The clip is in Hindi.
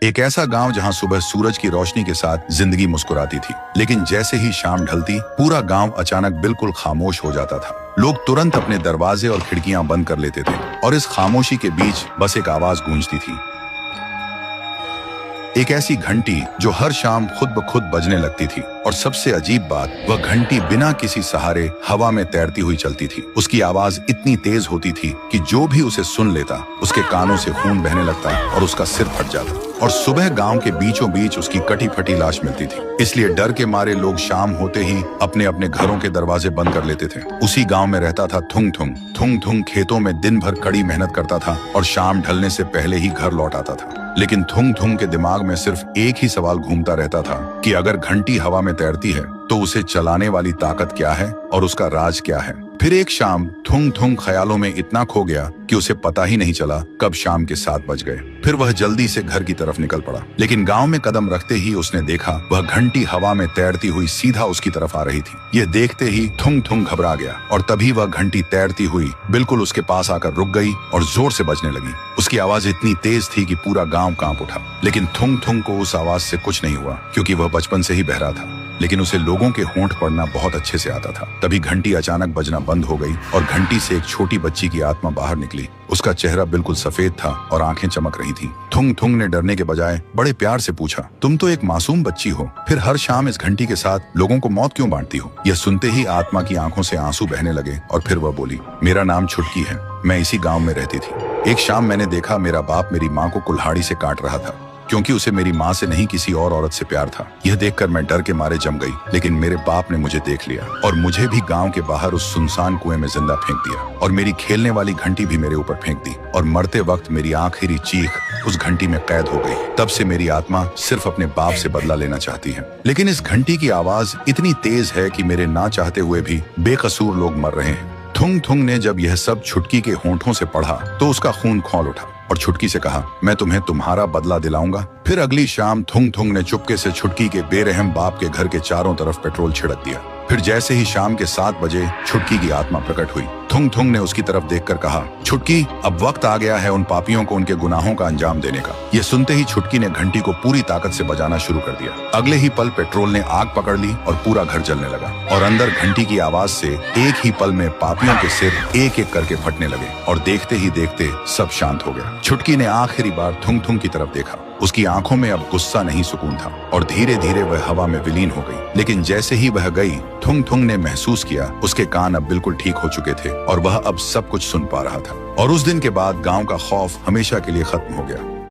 एक ऐसा गांव जहां सुबह सूरज की रोशनी के साथ जिंदगी मुस्कुराती थी, लेकिन जैसे ही शाम ढलती पूरा गांव अचानक बिल्कुल खामोश हो जाता था। लोग तुरंत अपने दरवाजे और खिड़कियां बंद कर लेते थे और इस खामोशी के बीच बस एक आवाज गूंजती थी, एक ऐसी घंटी जो हर शाम खुद ब खुद बजने लगती थी। और सबसे अजीब बात, वह घंटी बिना किसी सहारे हवा में तैरती हुई चलती थी। उसकी आवाज इतनी तेज होती थी कि जो भी उसे सुन लेता उसके कानों से खून बहने लगता और उसका सिर फट जाता। और सुबह गांव के बीचों बीच उसकी कटी फटी लाश मिलती थी। इसलिए डर के मारे लोग शाम होते ही अपने अपने घरों के दरवाजे बंद कर लेते थे। उसी गांव में रहता था थुंग थुंग। थुंग थुंग खेतों में दिन भर कड़ी मेहनत करता था और शाम ढलने से पहले ही घर लौट आता था। लेकिन थुंग थुंग के दिमाग में सिर्फ एक ही सवाल घूमता रहता था कि अगर घंटी हवा में तैरती है तो उसे चलाने वाली ताकत क्या है और उसका राज क्या है। फिर एक शाम थुंग थुंग ख्यालों में इतना खो गया कि उसे पता ही नहीं चला कब शाम के 7 बज गए। फिर वह जल्दी से घर की तरफ निकल पड़ा, लेकिन गांव में कदम रखते ही उसने देखा वह घंटी हवा में तैरती हुई सीधा उसकी तरफ आ रही थी। यह देखते ही थुंग थुंग घबरा गया और तभी वह घंटी तैरती हुई बिल्कुल उसके पास आकर रुक गई और जोर से बजने लगी। उसकी आवाज इतनी तेज थी कि पूरा गांव कांप उठा। लेकिन थुंग थुंग को उस आवाज से कुछ नहीं हुआ, क्योंकि वह बचपन से ही बहरा था। लेकिन उसे लोगों के होंठ पढ़ना बहुत अच्छे से आता था। तभी घंटी अचानक बजना बंद हो गई और घंटी से एक छोटी बच्ची की आत्मा बाहर निकली। उसका चेहरा बिल्कुल सफेद था और आंखें चमक रही थीं। थुंग थुंग ने डरने के बजाय बड़े प्यार से पूछा, तुम तो एक मासूम बच्ची हो, फिर हर शाम इस घंटी के साथ लोगों को मौत क्यों बांटती हो? यह सुनते ही आत्मा की आंखों से आंसू बहने लगे और फिर वह बोली, मेरा नाम छुटकी है, मैं इसी गाँव में रहती थी। एक शाम मैंने देखा मेरा बाप मेरी माँ को कुल्हाड़ी से काट रहा था, क्योंकि उसे मेरी माँ से नहीं किसी और औरत से प्यार था। यह देखकर मैं डर के मारे जम गई, लेकिन मेरे बाप ने मुझे देख लिया और मुझे भी गांव के बाहर उस सुनसान कुएं में जिंदा फेंक दिया और मेरी खेलने वाली घंटी भी मेरे ऊपर फेंक दी। और मरते वक्त मेरी आखिरी चीख उस घंटी में कैद हो गई। तब से मेरी आत्मा सिर्फ अपने बाप से बदला लेना चाहती है। लेकिन इस घंटी की आवाज इतनी तेज है कि मेरे ना चाहते हुए भी बेकसूर लोग मर रहे हैं। थुंग थुंग ने जब यह सब छुटकी के होंठों से पढ़ा तो उसका खून खौल उठा और छुटकी से कहा, मैं तुम्हें तुम्हारा बदला दिलाऊंगा। फिर अगली शाम थुंग थुंग ने चुपके से छुटकी के बेरहम बाप के घर के चारों तरफ पेट्रोल छिड़क दिया। फिर जैसे ही शाम के 7 बजे छुटकी की आत्मा प्रकट हुई। थुंग थुंग ने उसकी तरफ देखकर कहा, छुटकी, अब वक्त आ गया है उन पापियों को उनके गुनाहों का अंजाम देने का। यह सुनते ही छुटकी ने घंटी को पूरी ताकत से बजाना शुरू कर दिया। अगले ही पल पेट्रोल ने आग पकड़ ली और पूरा घर जलने लगा और अंदर घंटी की आवाज से एक ही पल में पापियों के सिर एक एक करके फटने लगे और देखते ही देखते सब शांत हो गया। छुटकी ने आखिरी बार थुंग थुंग की तरफ देखा। उसकी आंखों में अब गुस्सा नहीं सुकून था और धीरे धीरे वह हवा में विलीन हो गई। लेकिन जैसे ही वह गई, थुंग थुंग ने महसूस किया उसके कान अब बिल्कुल ठीक हो चुके थे और वह अब सब कुछ सुन पा रहा था। और उस दिन के बाद गांव का खौफ हमेशा के लिए खत्म हो गया।